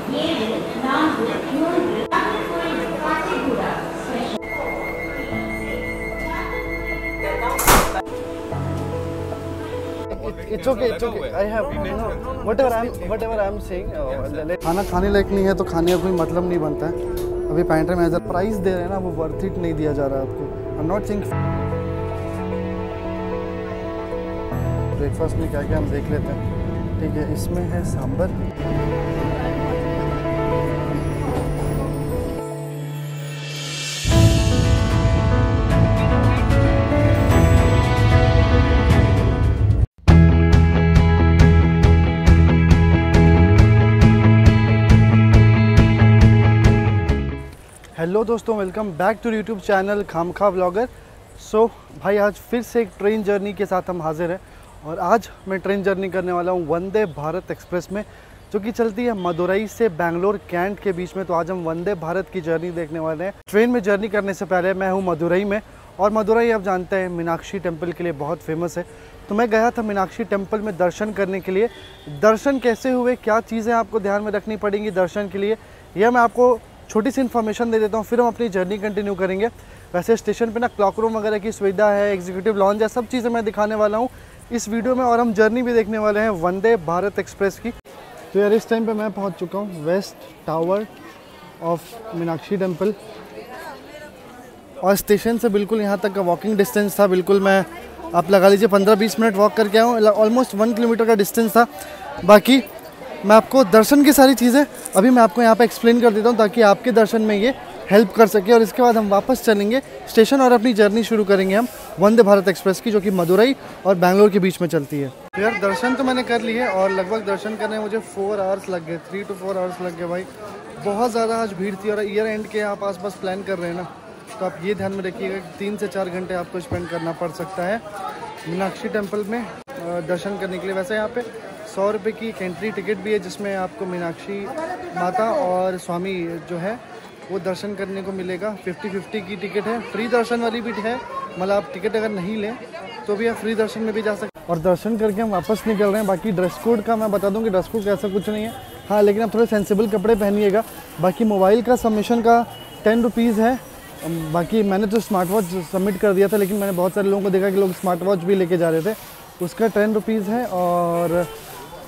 It's okay. I have whatever I'm saying. खाना खाने लायक नहीं है तो खाने का कोई मतलब नहीं बनता है। अभी पैंट्री में एज प्राइस दे रहे हैं ना, वो वर्थ इट नहीं दिया जा रहा है आपको। I am not think. Breakfast में क्या क्या हम देख लेते हैं। ठीक है, इसमें है सांभर, हेलो दोस्तों, welcome back to YouTube channel Khamkha vlogger. So भाई, आज फिर से एक ट्रेन जर्नी के साथ हम हाजिर हैं और आज मैं ट्रेन जर्नी करने वाला हूँ वंदे भारत एक्सप्रेस में, जो कि चलती है मदुरई से बेंगलोर कैंट के बीच में। तो आज हम वंदे भारत की जर्नी देखने वाले हैं। ट्रेन में जर्नी करने से पहले मैं हूँ मदुरई में, और मदुरई आप जानते हैं मीनाक्षी टेम्पल के लिए बहुत फेमस है। तो मैं गया था मीनाक्षी टेम्पल में दर्शन करने के लिए। दर्शन कैसे हुए, क्या चीज़ें आपको ध्यान में रखनी पड़ेंगी दर्शन के लिए, यह मैं आपको छोटी सी इन्फॉर्मेशन दे देता हूँ, फिर हम अपनी जर्नी कंटिन्यू करेंगे। वैसे स्टेशन पे ना क्लॉक रूम वगैरह की सुविधा है, एग्जीक्यूटिव लॉन्ज है, सब चीज़ें मैं दिखाने वाला हूँ इस वीडियो में। और हम जर्नी भी देखने वाले हैं वंदे भारत एक्सप्रेस की। तो यार, इस टाइम पे मैं पहुँच चुका हूँ west tower of Meenakshi temple, और स्टेशन से बिल्कुल यहाँ तक का वॉकिंग डिस्टेंस था। बिल्कुल मैं, आप लगा लीजिए 15-20 मिनट वॉक करके आऊँ, ऑलमोस्ट 1 किलोमीटर का डिस्टेंस था। बाकी मैं आपको दर्शन की सारी चीज़ें अभी मैं आपको यहाँ पे एक्सप्लेन कर देता हूँ, ताकि आपके दर्शन में ये हेल्प कर सके। और इसके बाद हम वापस चलेंगे स्टेशन और अपनी जर्नी शुरू करेंगे हम वंदे भारत एक्सप्रेस की, जो कि मदुरई और बेंगलोर के बीच में चलती है। तो यार, दर्शन तो मैंने कर लिए और लगभग दर्शन करने में मुझे 4 आवर्स लग गए, 3 to 4 आवर्स लग गए भाई। बहुत ज़्यादा आज भीड़ थी, और ईयर एंड के आप आसपास प्लान कर रहे हैं ना, तो आप ये ध्यान में रखिएगा कि 3 से 4 घंटे आपको स्पेंड करना पड़ सकता है मीनाक्षी टेम्पल में दर्शन करने के लिए। वैसे यहाँ पे 100 रुपये की एक एंट्री टिकट भी है, जिसमें आपको मीनाक्षी माता और स्वामी जो है वो दर्शन करने को मिलेगा। 50-50 की टिकट है, फ्री दर्शन वाली भी है, मतलब आप टिकट अगर नहीं लें तो भी आप फ्री दर्शन में भी जा सकते हैं। और दर्शन करके हम वापस निकल रहे हैं। बाकी ड्रेस कोड का मैं बता दूं कि ड्रेस कोड का ऐसा कुछ नहीं है, हाँ, लेकिन आप थोड़े सेंसिबल कपड़े पहनिएगा। बाकी मोबाइल का सबमिशन का 10 रुपीज़ है। बाकी मैंने तो स्मार्ट वॉच सबमिट कर दिया था, लेकिन मैंने बहुत सारे लोगों को देखा कि लोग स्मार्ट वॉच भी लेके जा रहे थे, उसका 10 रुपीज़ है। और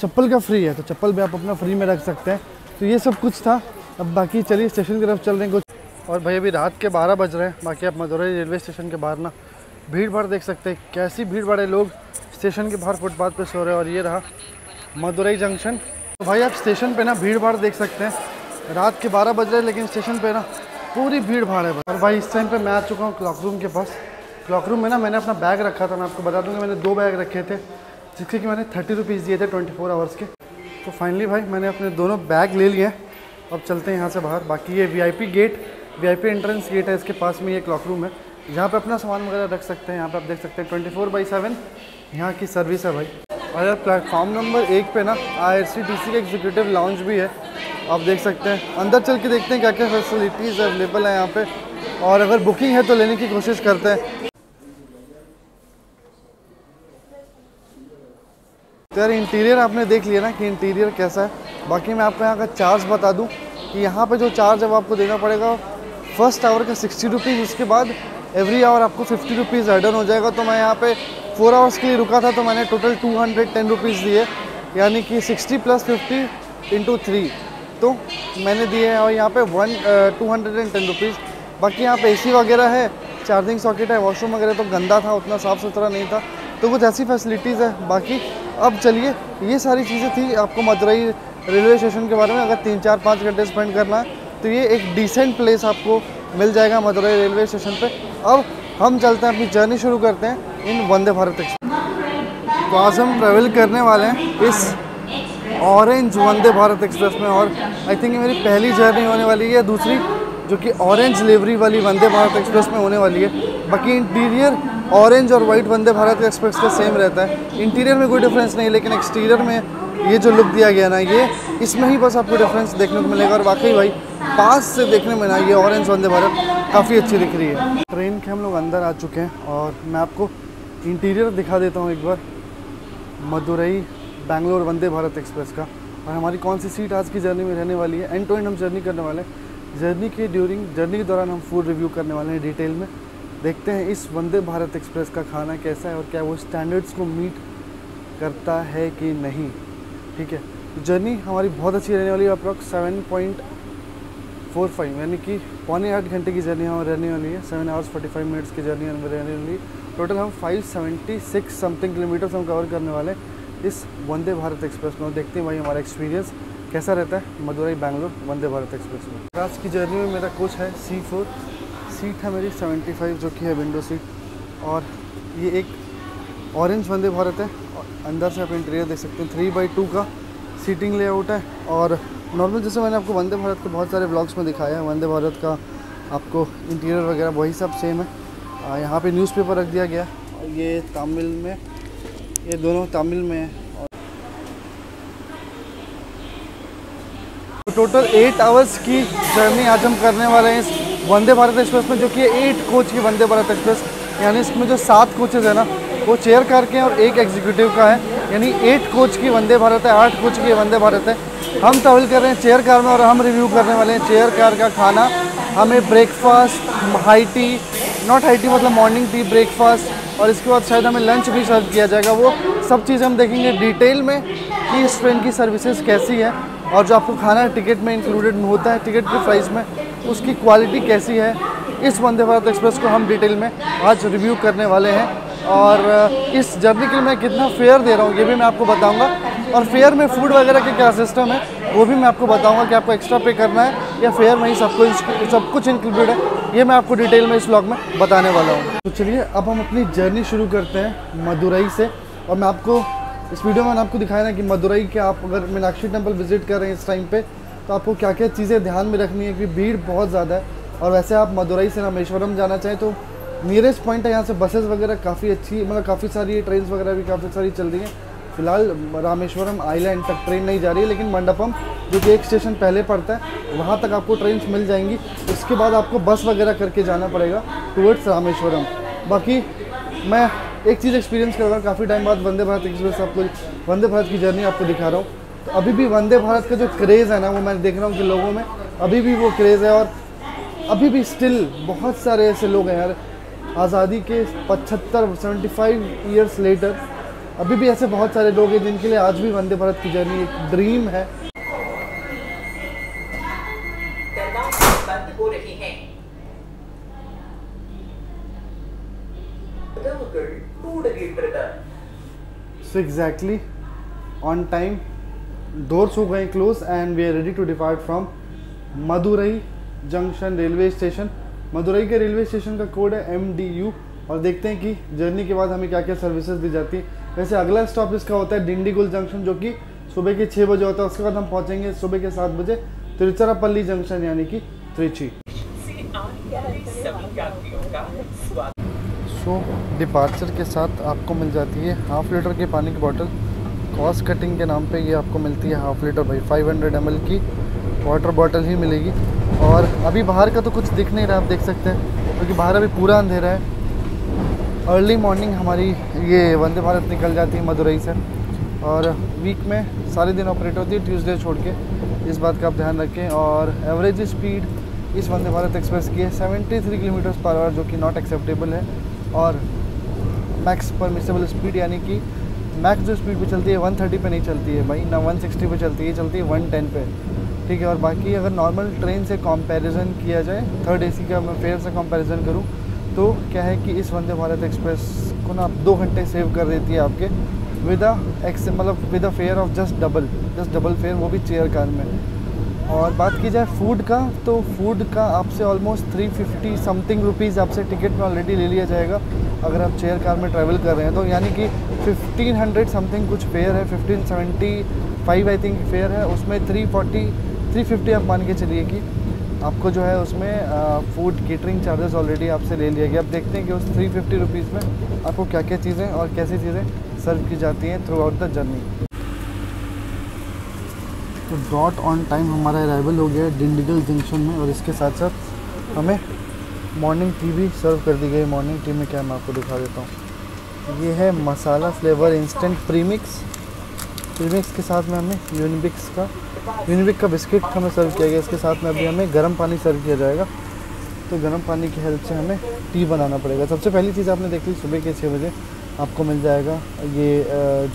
चप्पल का फ्री है, तो चप्पल भी आप अपना फ्री में रख सकते हैं। तो ये सब कुछ था। अब बाकी चलिए स्टेशन की तरफ चल रहे हैं कुछ। और भाई, अभी रात के 12 बज रहे हैं। बाकी आप मदुरई रेलवे स्टेशन के बाहर ना भीड़ भाड़ देख सकते हैं, कैसी भीड़ भाड़ है। लोग स्टेशन के बाहर फुटपाथ पे सो रहे हैं। और ये रहा मदुरई जंक्शन। तो भाई, आप स्टेशन पे ना भीड़ भाड़ देख सकते हैं। रात के 12 बज रहे हैं, लेकिन स्टेशन पे ना पूरी भीड़ भाड़ है। और भाई, इस टाइम पे मैं आ चुका हूँ क्लॉक रूम के पास। क्लॉक रूम में ना मैंने अपना बैग रखा था, मैं आपको बता दूँगा, मैंने 2 बैग रखे थे, जिसके कि मैंने 30 रुपीज़ दिए थे 24 आवर्स के। तो फाइनली भाई, मैंने अपने दोनों बैग ले लिए। अब चलते हैं यहाँ से बाहर। बाकी ये वीआईपी एंट्रेंस गेट है, इसके पास में ये क्लॉक रूम है, जहाँ पे अपना सामान वगैरह रख सकते हैं। यहाँ पे आप देख सकते हैं 24/7 यहाँ की सर्विस है भाई। और यार, प्लेटफॉर्म नंबर 1 पे ना IRCTC का एग्जीक्यूटिव लॉन्ज भी है, आप देख सकते हैं। अंदर चल के देखते हैं क्या क्या फैसिलिटीज़ अवेलेबल है यहाँ पे, और अगर बुकिंग है तो लेने की कोशिश करते हैं। तो यार, इंटीरियर आपने देख लिया ना कि इंटीरियर कैसा है। बाकी मैं आपको यहाँ का चार्ज बता दूँ कि यहाँ पे जो चार्ज है वो आपको देना पड़ेगा फर्स्ट आवर का 60 रुपीज़। उसके बाद एवरी आवर आपको 50 रुपीज़ ऐड ऑन हो जाएगा। तो मैं यहाँ पे 4 आवर्स के लिए रुका था, तो मैंने टोटल 210 रुपीज़ दिए, यानी कि 60 + 50 × 3 तो मैंने दिए हैं। और यहाँ पे 210 रुपीज़। बाकी यहाँ पे AC वगैरह है, चार्जिंग सॉकेट है, वॉशरूम वगैरह तो गंदा था, उतना साफ़ सुथरा नहीं था, तो कुछ ऐसी फैसिलिटीज़ है। बाकी अब चलिए, ये सारी चीज़ें थी आपको मदुरई रेलवे स्टेशन के बारे में। अगर 3, 4, 5 घंटे स्पेंड करना है तो ये एक डिसेंट प्लेस आपको मिल जाएगा मदुरई रेलवे स्टेशन पे। अब हम चलते हैं, अपनी जर्नी शुरू करते हैं इन वंदे भारत एक्सप्रेस। तो आज हम ट्रैवल करने वाले हैं इस ऑरेंज वंदे भारत एक्सप्रेस में, और आई थिंक ये मेरी पहली जर्नी होने वाली है, दूसरी जो कि ऑरेंज लिवरी वाली वंदे भारत एक्सप्रेस में होने वाली है। बाकी इंटीरियर ऑरेंज और वाइट वंदे भारत एक्सप्रेस का सेम रहता है, इंटीरियर में कोई डिफरेंस नहीं, लेकिन एक्सटीरियर में ये जो लुक दिया गया ना, ये इसमें ही बस आपको डिफरेंस देखने को मिलेगा। और वाकई भाई, पास से देखने में ना ये ऑरेंज वंदे भारत काफ़ी अच्छी दिख रही है। ट्रेन के हम लोग अंदर आ चुके हैं, और मैं आपको इंटीरियर दिखा देता हूँ एक बार मदुरई बेंगलोर वंदे भारत एक्सप्रेस का। और हमारी कौन सी सीट आज की जर्नी में रहने वाली है। एंड टू एंड हम जर्नी करने वाले हैं। जर्नी के दौरान हम फूड रिव्यू करने वाले हैं डिटेल में। देखते हैं इस वंदे भारत एक्सप्रेस का खाना कैसा है और क्या वो स्टैंडर्ड्स को मीट करता है कि नहीं। ठीक है, जर्नी हमारी बहुत अच्छी रहने वाली है। अप्रॉक्स 7.45 यानी कि 7.25 घंटे की जर्नी हमारी रहने वाली है। 7 hours 45 minutes की जर्नी हमारी रहने वाली है। टोटल हम 576 समथिंग किलोमीटर्स हम कवर करने वाले हैं इस वंदे भारत एक्सप्रेस में। देखते हैं भाई हमारा एक्सपीरियंस कैसा रहता है मदुरई बैंगलोर वंदे भारत एक्सप्रेस में। आज की जर्नी में मेरा कोच है C4, सीट है मेरी 75 जो कि है विंडो सीट। और ये एक ऑरेंज वंदे भारत है। अंदर से आप इंटीरियर देख सकते हैं, 3x2 का सीटिंग लेआउट है। और नॉर्मल जैसे मैंने आपको वंदे भारत के बहुत सारे ब्लॉग्स में दिखाया है, वंदे भारत का आपको इंटीरियर वगैरह वही सब सेम है। यहाँ पे न्यूज़पेपर रख दिया गया और ये तमिल में, ये दोनों तमिल में है। तो टोटल 8 hours की जर्नी आज हम करने वाले हैं इस वंदे भारत एक्सप्रेस में, जो कि 8 कोच की वंदे भारत एक्सप्रेस। यानी इसमें जो 7 कोचेज़ है ना वो चेयर कार के हैं और एक एग्जीक्यूटिव का है। यानी 8 कोच की वंदे भारत है, 8 कोच की वंदे भारत है। हम ट्रैवल कर रहे हैं चेयर कार में और हम रिव्यू करने वाले हैं चेयर कार का खाना। हमें breakfast, high tea, not high tea मतलब मॉर्निंग टी, ब्रेकफास्ट और इसके बाद शायद हमें लंच भी सर्व किया जाएगा। वो सब चीज़ हम देखेंगे डिटेल में कि इस ट्रेन की सर्विसेज कैसी है और जो आपको खाना टिकट में इंक्लूडेड होता है टिकट के प्राइस में, उसकी क्वालिटी कैसी है। इस वंदे भारत एक्सप्रेस को हम डिटेल में आज रिव्यू करने वाले हैं। और इस जर्नी के लिए मैं कितना फेयर दे रहा हूँ ये भी मैं आपको बताऊँगा। और फेयर में फूड वगैरह के क्या सिस्टम है वो भी मैं आपको बताऊँगा कि आपको एक्स्ट्रा पे करना है या फेयर में ही सब कुछ इंक्लूडेड है। ये मैं आपको डिटेल में इस व्लॉग में बताने वाला हूँ। तो चलिए अब हम अपनी जर्नी शुरू करते हैं मदुरई से। और मैं आपको इस वीडियो में आपको दिखाया ना कि मदुरई के आप अगर मीनाक्षी टेम्पल विजिट कर रहे हैं इस टाइम पे तो आपको क्या क्या चीज़ें ध्यान में रखनी है, क्योंकि भीड़ बहुत ज़्यादा है। और वैसे आप मदुरई से रामेश्वरम जाना चाहें तो नियरेस्ट पॉइंट है यहाँ से। बसेस वगैरह काफ़ी अच्छी, मतलब काफ़ी सारी ट्रेन वगैरह भी काफ़ी सारी चल रही हैं। फिलहाल रामेश्वरम आइलैंड तक ट्रेन नहीं जा रही है, लेकिन मंडपम जो कि एक स्टेशन पहले पड़ता है वहाँ तक आपको ट्रेन मिल जाएंगी। उसके बाद आपको बस वगैरह करके जाना पड़ेगा टूवर्ड्स रामेश्वरम। बाकी मैं एक चीज़ एक्सपीरियंस कर रहा हूँ, काफ़ी टाइम बाद वंदे भारत एक्सप्रेस आपको वंदे भारत की जर्नी आपको दिखा रहा हूँ। तो अभी भी वंदे भारत का जो क्रेज़ है ना वो मैं देख रहा हूँ कि लोगों में अभी भी वो क्रेज़ है। और अभी भी स्टिल बहुत सारे ऐसे लोग हैं यार, आज़ादी के 75 ईयर्स लेटर अभी भी ऐसे बहुत सारे लोग हैं जिनके लिए आज भी वंदे भारत की जर्नी एक ड्रीम है। बंद हो रही हैं। So exactly on time doors हो गए close and we are ready to depart from Madurai junction railway station. Madurai के रेलवे स्टेशन का कोड है MDU। और देखते हैं कि जर्नी के बाद हमें क्या क्या सर्विसेज दी जाती है। वैसे अगला स्टॉप इसका होता है डिंडीगुल जंक्शन, जो कि सुबह के 6 बजे होता है। उसके बाद हम पहुंचेंगे सुबह के 7 बजे तिरुचिरापल्ली जंक्शन यानी कि त्रिची। सो डिपार्चर के साथ आपको मिल जाती है ½ लीटर की पानी की बोतल। कॉस्ट कटिंग के नाम पे ये आपको मिलती है ½ लीटर भाई 500 ml की वाटर बॉटल ही मिलेगी। और अभी बाहर का तो कुछ दिख नहीं रहा, आप देख सकते हैं क्योंकि बाहर अभी पूरा अंधेरा है। अर्ली मॉर्निंग हमारी ये वंदे भारत निकल जाती है मदुरई से और वीक में सारे दिन ऑपरेट होती है, ट्यूसडे छोड़ के। इस बात का आप ध्यान रखें। और एवरेज स्पीड इस वंदे भारत एक्सप्रेस की है 73 km/h, जो कि नॉट एक्सेप्टेबल है। और मैक्स परमिसेबल स्पीड यानी कि मैक्स जो स्पीड पे चलती है 130 पे नहीं चलती है भाई, ना 160 पे चलती है, चलती है 110 पे। ठीक है। और बाकी अगर नॉर्मल ट्रेन से कंपैरिजन किया जाए, थर्ड AC का मैं फेयर से कंपैरिजन करूं तो क्या है कि इस वंदे भारत एक्सप्रेस को ना 2 घंटे सेव कर देती है आपके with a fair of just double fair, वो भी चेयर कार में। और बात की जाए फूड का तो फूड का आपसे ऑलमोस्ट 350 समथिंग रुपीज़ आपसे टिकट में ऑलरेडी ले लिया जाएगा अगर आप चेयर कार में ट्रैवल कर रहे हैं तो। यानी कि 1500 समथिंग कुछ फेयर है, 1575 आई थिंक फेयर है। उसमें 350 आप मान के चलिए कि आपको जो है उसमें फूड केटरिंग चार्जेस ऑलरेडी आपसे ले लिया गया। अब देखते हैं कि उस 350 रुपीज़ में आपको क्या क्या चीज़ें और कैसी चीज़ें सर्व की जाती हैं थ्रू आउट द जर्नी। तो डॉट ऑन टाइम हमारा अराइवल हो गया है डिंडीगल जंक्शन में। और इसके साथ साथ हमें मॉर्निंग टी भी सर्व कर दी गई। मॉर्निंग टी में क्या मैं आपको दिखा देता हूँ, ये है मसाला फ्लेवर इंस्टेंट प्रीमिक्स प्रीमिक्स के साथ में हमें यूनिबिक का बिस्किट हमें सर्व किया गया। इसके साथ में अभी हमें गर्म पानी सर्व किया जाएगा। तो गर्म पानी की हेल्प से हमें टी बनाना पड़ेगा। सबसे पहली चीज़ आपने देख ली, सुबह के 6 बजे आपको मिल जाएगा ये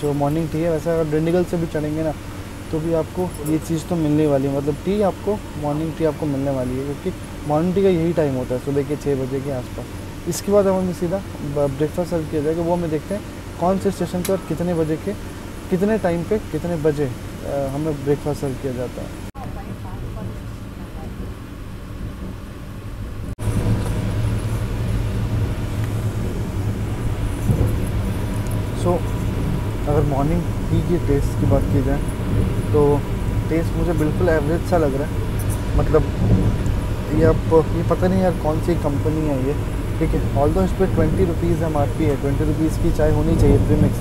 जो मॉर्निंग टी है। वैसे अगर डिंडीगल से भी चढ़ेंगे ना तो भी आपको ये चीज़ तो मिलने वाली है, मतलब टी आपको मॉर्निंग टी आपको मिलने वाली है, क्योंकि मॉर्निंग टी का यही टाइम होता है सुबह के 6 बजे के आसपास। इसके बाद हमें सीधा ब्रेकफास्ट सर्व किया जाएगा। वो हमें देखते हैं कौन से स्टेशन पर और कितने बजे के कितने टाइम पे कितने बजे हमें ब्रेकफास्ट सर्व किया जाता है। अगर मॉर्निंग टी की टेस्ट की बात की जाए तो टेस्ट मुझे बिल्कुल एवरेज सा लग रहा है। मतलब ये पता नहीं यार कौन सी कंपनी है ये, ठीक है। ऑल्दो इस पर 20 रुपीज़ MRP है, 20 रुपीज़ की चाय होनी चाहिए प्रीमिक्स,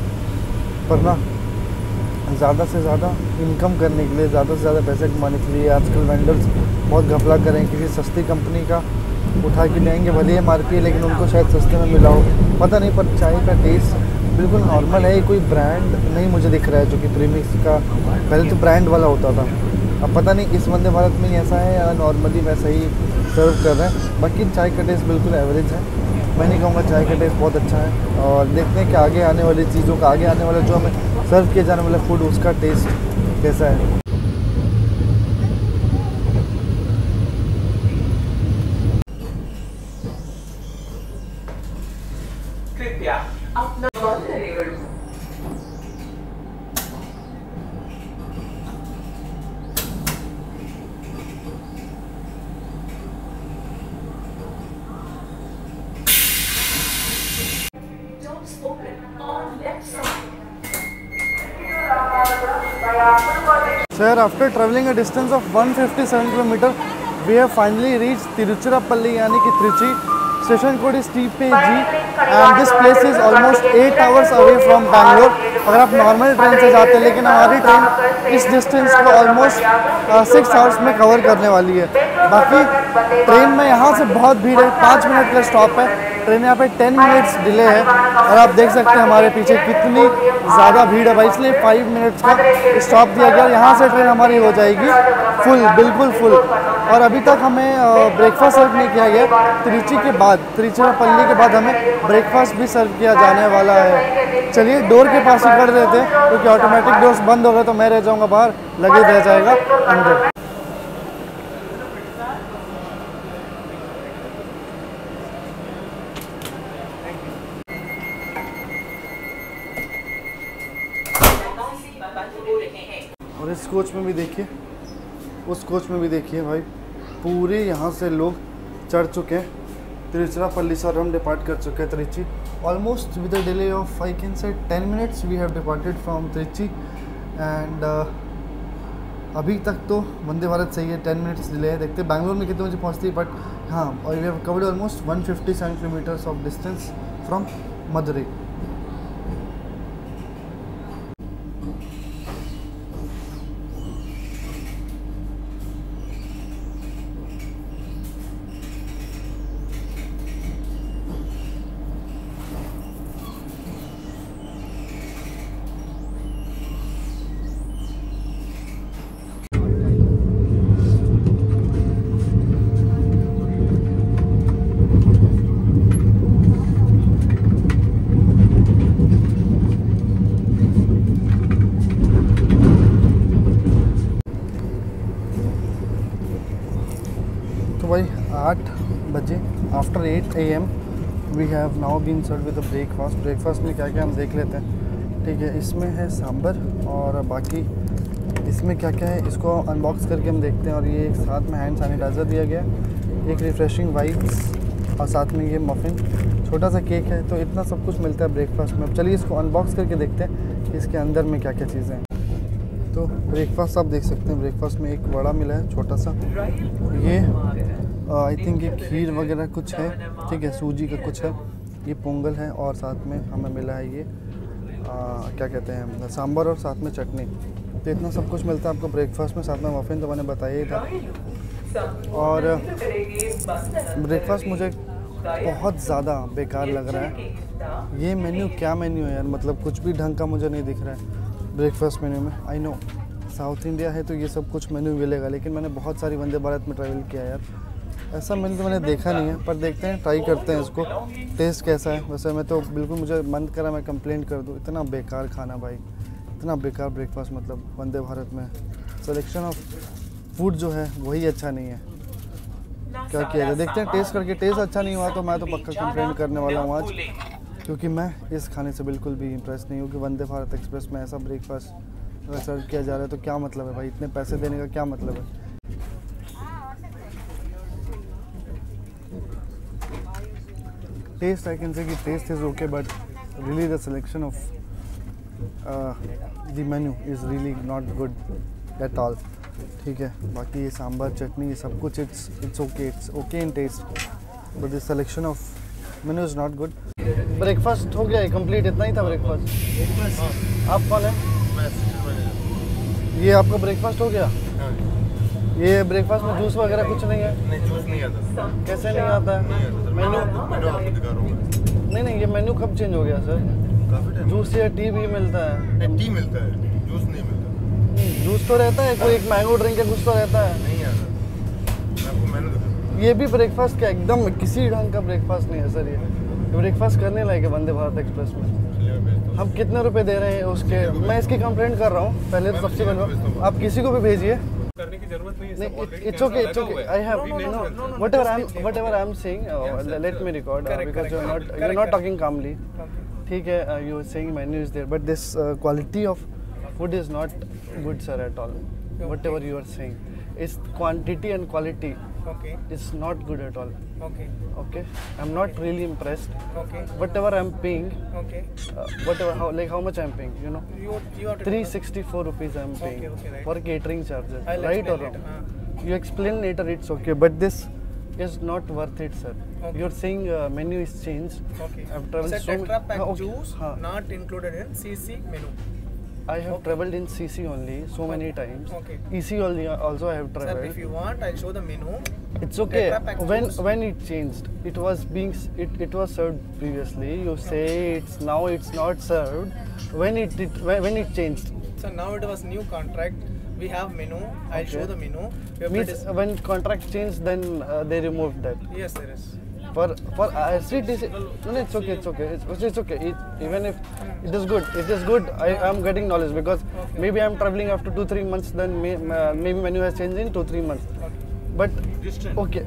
पर ना ज़्यादा से ज़्यादा इनकम करने के लिए, ज़्यादा से ज़्यादा पैसे कमाने के लिए आजकल वेंडर्स बहुत घपला करें। किसी सस्ती कंपनी का उठा के लेंगे, भले MRP है लेकिन उनको शायद सस्ते में मिला हो, पता नहीं। पर चाय का टेस्ट बिल्कुल नॉर्मल है। कोई ब्रांड नहीं मुझे दिख रहा है जो कि प्रीमिक्स का पहले तो ब्रांड वाला होता था। अब पता नहीं इस वंदे भारत में ऐसा है या नॉर्मली वैसा ही सर्व कर रहे हैं। बाकी चाय का टेस्ट बिल्कुल एवरेज है। मैं नहीं कहूँगा चाय का टेस्ट बहुत अच्छा है। और देखते हैं कि आगे आने वाली चीज़ों का, आगे आने वाला जो हमें सर्व किया जाने वाला फूड, उसका टेस्ट कैसा है। Sir, after traveling a distance of 157 km, we have finally reached Tiruchirappalli, यानी कि Trichy. Station code is TPG and this place is almost 8 hours away from Bangalore. अगर आप नॉर्मल ट्रेन से जाते हैं, लेकिन हमारी ट्रेन इस डिस्टेंस को ऑलमोस्ट 6 hours में कवर करने वाली है। बाकी ट्रेन में यहाँ से बहुत भीड़ है, 5 मिनट का स्टॉप है। ट्रेन यहाँ पे 10 मिनट्स डिले है और आप देख सकते हैं हमारे पीछे कितनी ज़्यादा भीड़ है भाई, इसलिए 5 मिनट्स का स्टॉप दिया गया। यहाँ से ट्रेन हमारी हो जाएगी फुल, बिल्कुल फुल। और अभी तक हमें ब्रेकफास्ट सर्व नहीं किया गया। त्रिची के बाद, तिरुचिरापल्ली के बाद हमें ब्रेकफास्ट भी सर्व किया जाने वाला है। चलिए डोर के पास ही कर देते हैं, क्योंकि ऑटोमेटिक डोर्स बंद हो गए तो मैं रह जाऊँगा बाहर, लगेज रह जाएगा अंदर। और इस कोच में भी देखिए, उस कोच में भी देखिए भाई, पूरे यहाँ से लोग चढ़ चुके हैं। तिरुचिरापल्ली से और हम डिपार्ट कर चुके हैं Trichy. Almost with a delay of I can say 10 minutes we have departed from Trichy. And अभी तक तो वंदे भारत सही है, 10 minutes डिले है। देखते हैं बैंगलोर में कितने बजे पहुँचती है। बट हाँ, और we have covered almost 157 kilometers of distance from Madurai. तो भाई 8 बजे after 8 AM we have now been serve with breakfast. Breakfast में क्या क्या हम देख लेते हैं, ठीक है। इसमें है सांभर और बाकी इसमें क्या क्या है इसको अनबॉक्स करके हम देखते हैं। और ये एक साथ में हैंड सैनिटाइज़र दिया गया, एक रिफ़्रेशिंग वाइप्स और साथ में ये मफ़िन, छोटा सा केक है। तो इतना सब कुछ मिलता है ब्रेकफास्ट में। अब चलिए इसको अनबॉक्स करके देखते हैं कि इसके अंदर में क्या क्या चीज़ें हैं। तो ब्रेकफास्ट आप देख सकते हैं, ब्रेकफास्ट में एक वड़ा मिला है छोटा सा, ये आई थिंक ये खीर वगैरह कुछ है, ठीक है, सूजी का कुछ है, ये पोंगल है और साथ में हमें मिला है ये क्या कहते हैं सांभर और साथ में चटनी। तो इतना सब कुछ मिलता है आपको ब्रेकफास्ट में। साथ में मफ़िन तो मैंने बताया ही था। और ब्रेकफास्ट मुझे बहुत ज़्यादा बेकार लग रहा है। ये मेन्यू क्या मेन्यू है यार, मतलब कुछ भी ढंग का मुझे नहीं दिख रहा है। ब्रेकफास्ट मेन्यू में। आई नो साउथ इंडिया है तो ये सब कुछ मेन्यू मिलेगा, लेकिन मैंने बहुत सारी वंदे भारत में ट्रैवल किया यार, ऐसा मेन्यू तो मैंने देखा नहीं है। पर देखते हैं, ट्राई करते हैं इसको, टेस्ट कैसा है। वैसे मैं तो बिल्कुल, मुझे मन करा मैं कंप्लेंट कर दूँ, इतना बेकार खाना भाई, इतना बेकार ब्रेकफास्ट। मतलब वंदे भारत में सिलेक्शन ऑफ फूड जो है वही अच्छा नहीं है। क्या किया जाए, देखते हैं टेस्ट करके। टेस्ट अच्छा नहीं हुआ तो मैं तो पक्का कंप्लेंट करने वाला हूँ आज, क्योंकि मैं इस खाने से बिल्कुल भी इंप्रेस नहीं हूँ कि वंदे भारत एक्सप्रेस में ऐसा ब्रेकफास्ट सर्व किया जा रहा है। तो क्या मतलब है भाई, इतने पैसे देने का क्या मतलब है। टेस्ट आई कैन से कि taste is okay, but really the selection of the menu is really not good at all. ठीक है, बाकी ये सांभर चटनी ये सब कुछ it's okay in taste, but the selection of menu is not good. Breakfast हो गया है कंप्लीट, इतना ही था ब्रेकफास्ट। आप कौन है? ये आपका ब्रेकफास्ट हो गया? ये ब्रेकफास्ट में जूस वगैरह कुछ नहीं है? नहीं, जूस नहीं आता। कैसे नहीं आता है? मेन्यू आपको दिखा रहा हूँ। नहीं, ये मेन्यू कब चेंज हो गया सर? काफी टाइम। जूस या टी भी मिलता है? टी मिलता है, जूस नहीं मिलता। जूस तो रहता है, कोई एक मैंगो ड्रिंक या कुछ तो रहता है। नहीं आता, मैं आपको मेनू दिखाता हूँ। ये भी ब्रेकफास्ट क्या, एकदम किसी ढंग का ब्रेकफास्ट नहीं है सर। ये ब्रेकफास्ट करने लायक है वंदे भारत एक्सप्रेस में। चलिए मैं भेजता हूँ। हम कितने रुपए दे रहे हैं उसके? मैं इसकी कंप्लेंट कर रहा हूँ पहले तो सबसे पहले। आप किसी को भी भेजिए, करने की जरूरत नहीं है। नहीं, it's okay. I have whatever I'm saying. Let me record because you're not talking calmly. ठीक है, you are saying menu is there, but this quality of food is not good, sir, at all. Whatever you are saying, is quantity and quality. Okay. It's not good at all. Okay. Okay, I'm not really impressed. Okay. Whatever I'm paying, Okay. how much I'm paying, you know. You have to 364 rupees I'm paying Okay, right. for catering charges, I'll right or explain wrong? later. You explain later, it's okay, but this is not worth it, sir. Okay. You're saying menu is changed. Okay. I've traveled It's a so Tetra Pak okay. juice हाँ. not included in CC menu. I have traveled in CC only so many times. Okay. EC only also I have Sir, traveled. if you want, I'll show the menu. It's okay. Tetra Pak juice. When it changed, it was it was served previously. You say it's not served. When it changed. So now it was new contract. We have menu. I'll Okay. show the menu. Your Means bed is- when contract changed, then they removed that. Yes, there is. For RCTC, no, it's okay. It's okay. Even if it is good. I am getting knowledge because Okay. maybe I am traveling after 2-3 months. Then maybe menu has changed in 2-3 months. Okay. But okay,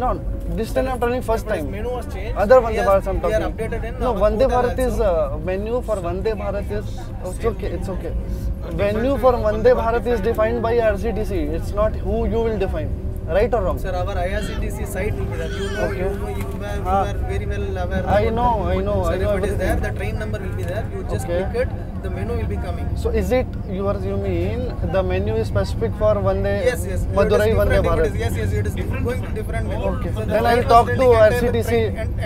no, this time I am traveling first But time. menu was changed. Other We Vande are- Bharat I'm we are talking. updated in No, our Vande portal Bharat is also. menu for Vande Bharat is it's okay. Menu for Vande Bharat is defined by RCTC. It's not who you will define. Right or wrong? Sir, our IRCTC site will be there. You know, Okay. you were Ah. very well aware. I about know. Sir, if it is everything. there, the train number will be there. You just Okay. click it, the menu will be coming. So is it you mean the menu is specific for Vande Yes. Madurai It is Vande different, Bharat? Yes, it is going to different menu. Okay. So the Then I will train talk was to running entire RCTC.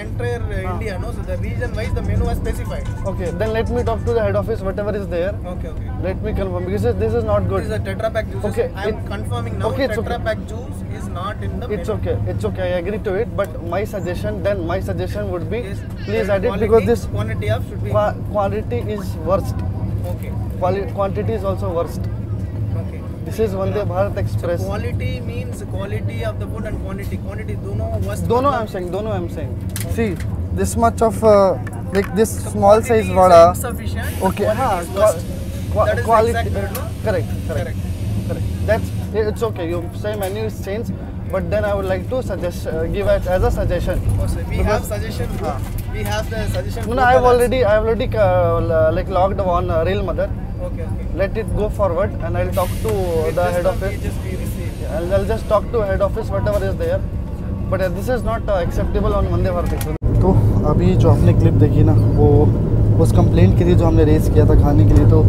Entire India, no? So the region wise, the menu was specified. Okay, then let me talk to the head office, whatever is there. Okay. Let me confirm because this is not This good. is a Tetra Pak juice. Okay, I am it- confirming now. okay, it's Tetra okay. Pak juice is not in the It's menu. okay. I agree to it. But my suggestion would be Yes. please add it Quality- because this quantity of should be quality is worst. okay. Quantity is also worst. Okay. This is Vande Bharat Express. Quality means quality of the food and quantity. Quantity, dono was. Dono I'm saying. See, this much of like this small size vada. Insufficient. Okay, quality is worst. That is quality. exact word, no? Correct. That's it's okay. You say menu is changed, but then I would like to suggest give it as a suggestion. Oh, so we Because- have suggestion. We have the suggestion. No, I have already like logged on Rail Mother. Okay. Let it go forward, and I'll talk to the head office. We received. I'll just talk to head office whatever is there. But this is not acceptable on Vande Bharat Express. तो अभी जो आपने clip देखी ना, वो उस complaint के लिए जो हमने रेज किया था खाने के लिए, तो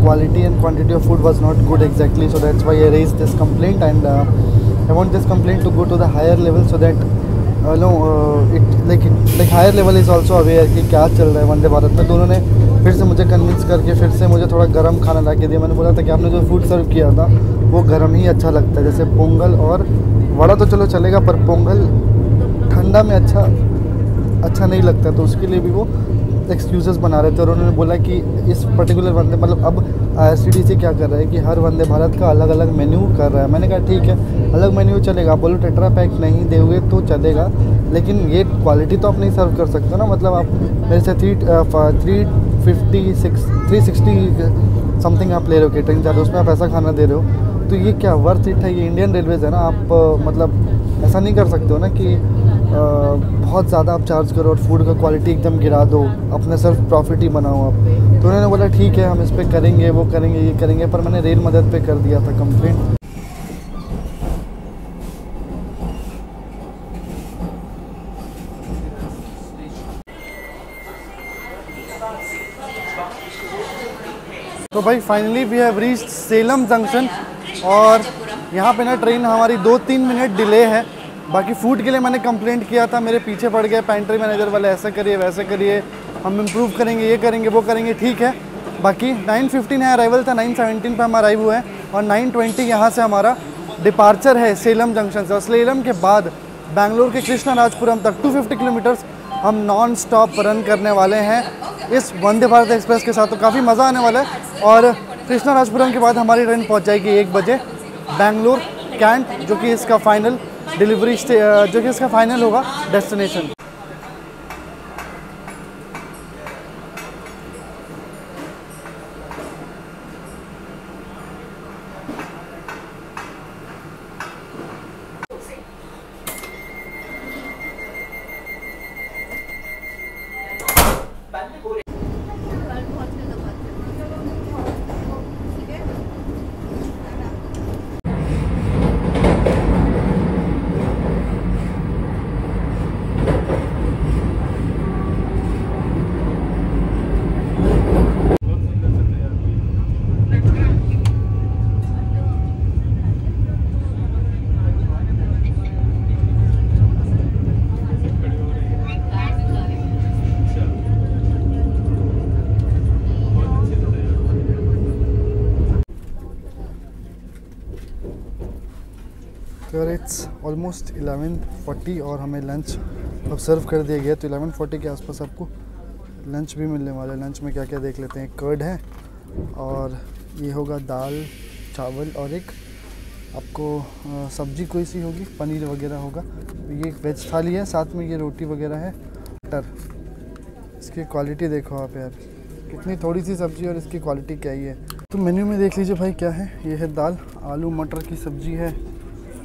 quality and quantity of food was not good exactly, so that's why I raise this complaint and I want this complaint to go to the higher level so that it higher level is also aware कि क्या चल रहा है वंदे भारत में। दोनों ने फिर से मुझे कन्विंस करके फिर से मुझे थोड़ा गर्म खाना ला के दिया। मैंने बोला था कि आपने जो फूड सर्व किया था वो गर्म ही अच्छा लगता है, जैसे पोंगल और वड़ा तो चलो चलेगा, पर पोंगल ठंडा में अच्छा नहीं लगता, तो उसके लिए भी वो एक्सक्यूजेस बना रहे थे और उन्होंने बोला कि इस पर्टिकुलर वंदे मतलब अब IRCTC क्या कर रहा है कि हर वंदे भारत का अलग अलग मेन्यू कर रहा है। मैंने कहा ठीक है, अलग मेन्यू चलेगा, बोलो टेट्रा पैक नहीं दोगे तो चलेगा, लेकिन ये क्वालिटी तो आप नहीं सर्व कर सकते ना। मतलब आप मेरे से 360 समथिंग आप ले रहे हो केटरिंग चार्ज, उसमें आप ऐसा खाना दे रहे हो, तो ये क्या वर्थ इट है? ये इंडियन रेलवेज़ है ना, आप मतलब ऐसा नहीं कर सकते हो ना कि बहुत ज़्यादा आप चार्ज करो और फूड का क्वालिटी एकदम गिरा दो, अपने सिर्फ प्रॉफिट ही बनाओ आप। तो उन्होंने बोला ठीक है हम इस पर करेंगे, वो करेंगे, ये करेंगे, पर मैंने रेल मदद पे कर दिया था कंप्लेंट। तो भाई finally we have reached Salem junction और यहाँ पे ना ट्रेन हमारी 2-3 मिनट डिले है। बाकी फ़ूड के लिए मैंने कंप्लेंट किया था, मेरे पीछे पड़ गए पेंट्री मैनेजर वाले, ऐसा करिए वैसे करिए, हम इम्प्रूव करेंगे, ये करेंगे वो करेंगे, ठीक है। बाकी 9:15 है अराइवल था, 9:17 पे हम अराइव हुए हैं और 9:20 यहाँ से हमारा डिपार्चर है सेलम जंक्शन से। और सेलम के बाद बेंगलोर के कृष्णराजपुरम तक 250 किलोमीटर्स हम नॉन स्टॉप रन करने वाले हैं इस वंदे भारत एक्सप्रेस के साथ। तो काफ़ी मज़ा आने वाला है। और कृष्णराजपुरम के बाद हमारी ट्रेन पहुंच जाएगी 1 बजे बेंगलोर कैंट, जो कि इसका फाइनल डिलीवरी जो कि इसका फाइनल होगा डेस्टिनेशन। तो इट्स ऑलमोस्ट 11:40 और हमें लंच अब सर्व कर दिया गया। तो 11:40 के आसपास आपको लंच भी मिलने वाला है। लंच में क्या क्या देख लेते हैं। कर्ड है और ये होगा दाल चावल और एक आपको सब्जी कोई सी होगी, पनीर वगैरह होगा। तो ये एक वेज थाली है, साथ में ये रोटी वगैरह है। मटर, इसकी क्वालिटी देखो आप यार, कितनी थोड़ी सी सब्जी और इसकी क्वालिटी क्या ही है। तो मेन्यू में देख लीजिए भाई क्या है। ये है दाल, आलू मटर की सब्जी है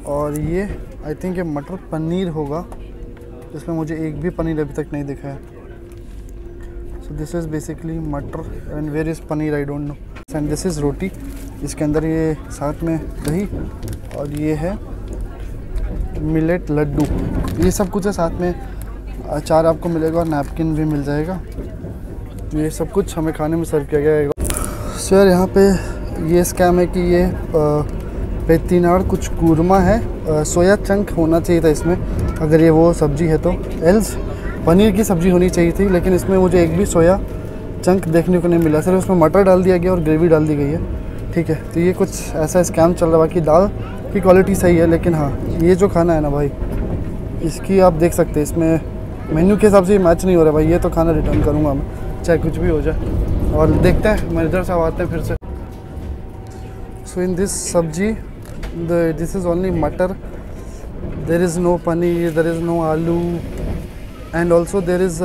और ये आई थिंक ये मटर पनीर होगा, जिसमें मुझे एक भी पनीर अभी तक नहीं दिखा है। So this is basically matar and where is paneer I don't know. And this is roti, इसके अंदर ये साथ में दही और ये है मिलेट लड्डू, ये सब कुछ है। साथ में अचार आपको मिलेगा और नैपकिन भी मिल जाएगा। तो ये सब कुछ हमें खाने में सर्व किया गया है। सो यार यहाँ पे ये स्कैम है कि ये पेतीनाड़ कुछ कूरमा है, सोया चंक होना चाहिए था इसमें, अगर ये वो सब्जी है तो। एल्स पनीर की सब्ज़ी होनी चाहिए थी, लेकिन इसमें मुझे एक भी सोया चंक देखने को नहीं मिला। सिर्फ उसमें मटर डाल दिया गया और ग्रेवी डाल दी गई है, ठीक है। तो ये कुछ ऐसा स्कैम चल रहा है। बाकी दाल की क्वालिटी सही है, लेकिन हाँ ये जो खाना है ना भाई, इसकी आप देख सकते हैं इसमें मेन्यू के हिसाब से मैच नहीं हो रहा भाई। ये तो खाना रिटर्न करूँगा मैं, चाहे कुछ भी हो जाए। और देखते हैं मैनेजर साहब आते हैं फिर से। सो इन दिस सब्जी this is only matar, there is no paneer, there is no aloo, and also there is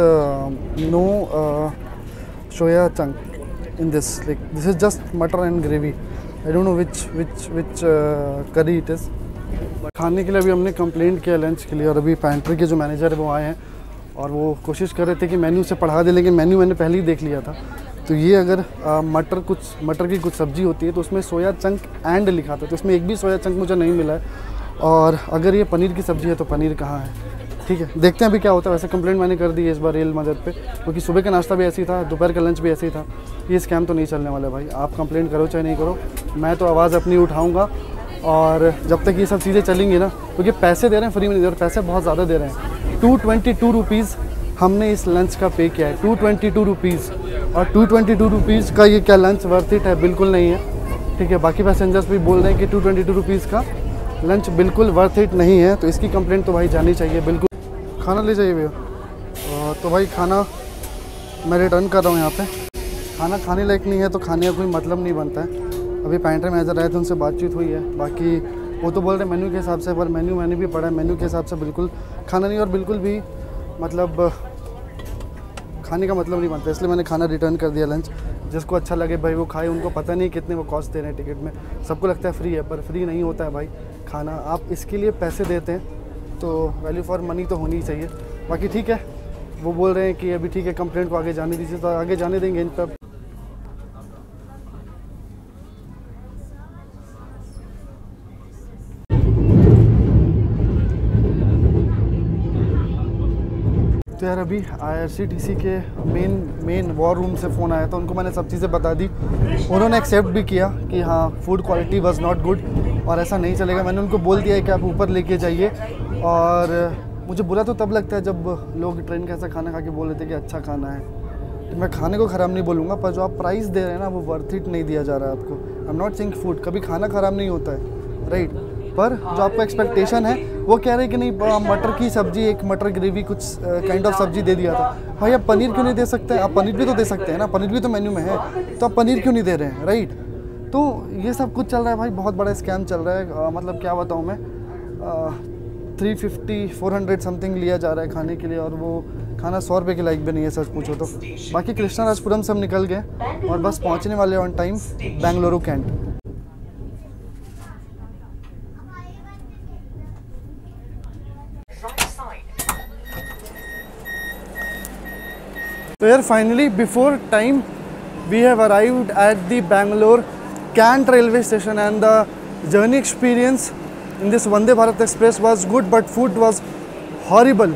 no soya chunk in this. Like this is just matar and gravy. I don't know which curry it is. खाने के लिए अभी हमने complaint किया lunch के लिए, और अभी पैंट्री के जो मैनेजर है वो आए हैं और वो कोशिश कर रहे थे कि मेन्यू से पढ़ा दे, लेकिन मेन्यू मैंने पहले ही देख लिया था। तो ये अगर मटर की कुछ सब्ज़ी होती है तो उसमें सोया चंक एंड लिखा था, तो उसमें एक भी सोया चंक मुझे नहीं मिला है। और अगर ये पनीर की सब्ज़ी है तो पनीर कहाँ है, ठीक है। देखते हैं अभी क्या होता है। वैसे कंप्लेंट मैंने कर दी है इस बार रेल मदद पे, क्योंकि सुबह का नाश्ता भी ऐसे ही था, दोपहर का लंच भी ऐसे ही था। ये स्कैम तो नहीं चलने वाला भाई, आप कंप्लेंट करो चाहे नहीं करो, मैं तो आवाज़ अपनी उठाऊँगा। और जब तक ये सब चीज़ें चलेंगी ना, क्योंकि पैसे दे रहे हैं फ्री में नहीं दे रहे, पैसे बहुत ज़्यादा दे रहे हैं। 222 रुपीज़ हमने इस लंच का पे किया है, 222 रुपीज़। और 222 रुपीज़ का ये क्या लंच वर्थ इट है? बिल्कुल नहीं है, ठीक है। बाकी पैसेंजर्स भी बोल रहे हैं कि 222 रुपीज़ का लंच बिल्कुल वर्थ इट नहीं है। तो इसकी कंप्लेंट तो भाई जानी चाहिए बिल्कुल। खाना ले जाइए भैया। तो भाई खाना मैं रिटर्न कर रहा हूँ यहाँ पे। खाना खाने लायक नहीं है तो खाने का कोई मतलब नहीं बनता है। अभी पैंट्री मैनेजर आए थे, उनसे बातचीत हुई है। बाकी वो तो बोल रहे मेन्यू के हिसाब से, पर मेन्यू मैंने भी पढ़ा है, मेन्यू के हिसाब से बिल्कुल खाना नहीं और बिल्कुल भी मतलब खाने का मतलब नहीं बनता। इसलिए मैंने खाना रिटर्न कर दिया लंच। जिसको अच्छा लगे भाई वो खाए। उनको पता नहीं कितने वो कॉस्ट दे रहे हैं टिकट में। सबको लगता है फ्री है, पर फ्री नहीं होता है भाई खाना। आप इसके लिए पैसे देते हैं तो वैल्यू फॉर मनी तो होनी ही चाहिए। बाकी ठीक है, वो बोल रहे हैं कि अभी ठीक है कंप्लेंट को आगे जाने दीजिए, तो आगे जाने देंगे इन पर। तो यार अभी IRCTC के मेन वॉर रूम से फ़ोन आया था। उनको मैंने सब चीज़ें बता दी। उन्होंने एक्सेप्ट भी किया कि हाँ food quality was not good और ऐसा नहीं चलेगा। मैंने उनको बोल दिया है कि आप ऊपर लेके जाइए। और मुझे बुरा तो तब लगता है जब लोग ट्रेन का ऐसा खाना खा के बोल रहे थे कि अच्छा खाना है। तो मैं खाने को ख़राब नहीं बोलूँगा, पर जो आप प्राइस दे रहे हैं ना वो वर्थ इट नहीं दिया जा रहा है आपको। I am not saying food कभी खाना ख़राब नहीं होता है, राइट। पर जो आपका एक्सपेक्टेशन है वो कह रहे हैं कि नहीं मटर की सब्ज़ी, एक मटर ग्रेवी कुछ काइंड ऑफ सब्ज़ी दे दिया था। भाई आप पनीर क्यों नहीं दे सकते? आप पनीर भी तो दे सकते हैं ना, पनीर भी तो मेन्यू में है, तो आप पनीर क्यों नहीं दे रहे हैं, राइट। तो ये सब कुछ चल रहा है भाई, बहुत बड़ा स्कैम चल रहा है। मतलब क्या बताऊँ मैं, 350-400 समथिंग लिया जा रहा है खाने के लिए, और वो खाना 100 रुपये के लायक भी नहीं है सच पूछो तो। बाकी कृष्णराजपुरम से हम निकल गए और बस पहुँचने वाले ऑन टाइम बेंगलुरु कैंट। तो यार finally before time we have arrived at the Bangalore cantt railway station and the journey experience in this Vande Bharat express was good but food was horrible,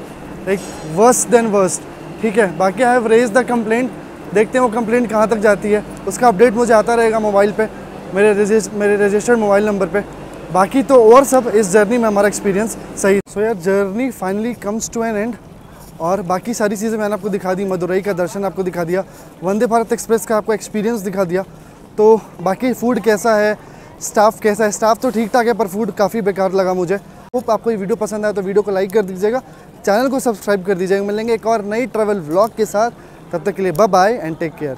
like worst then worst. ठीक है, बाकी I have raise the complaint. देखते हैं वो complaint कहाँ तक जाती है, उसका अपडेट मुझे आता रहेगा मोबाइल पे, मेरे रजिस्टर्ड मोबाइल नंबर पे। बाकी तो और सब इस जर्नी में हमारा एक्सपीरियंस सही। सो यार journey finally comes to an end और बाकी सारी चीज़ें मैंने आपको दिखा दी। मदुरई का दर्शन आपको दिखा दिया, वंदे भारत एक्सप्रेस का आपको एक्सपीरियंस दिखा दिया। तो बाकी फ़ूड कैसा है, स्टाफ कैसा है? स्टाफ तो ठीक ठाक है पर फूड काफ़ी बेकार लगा मुझे। होप आपको ये वीडियो पसंद आया तो वीडियो को लाइक कर दीजिएगा, चैनल को सब्सक्राइब कर दीजिएगा। मिलेंगे एक और नई ट्रैवल व्लॉग के साथ, तब तक के लिए bye bye and take care.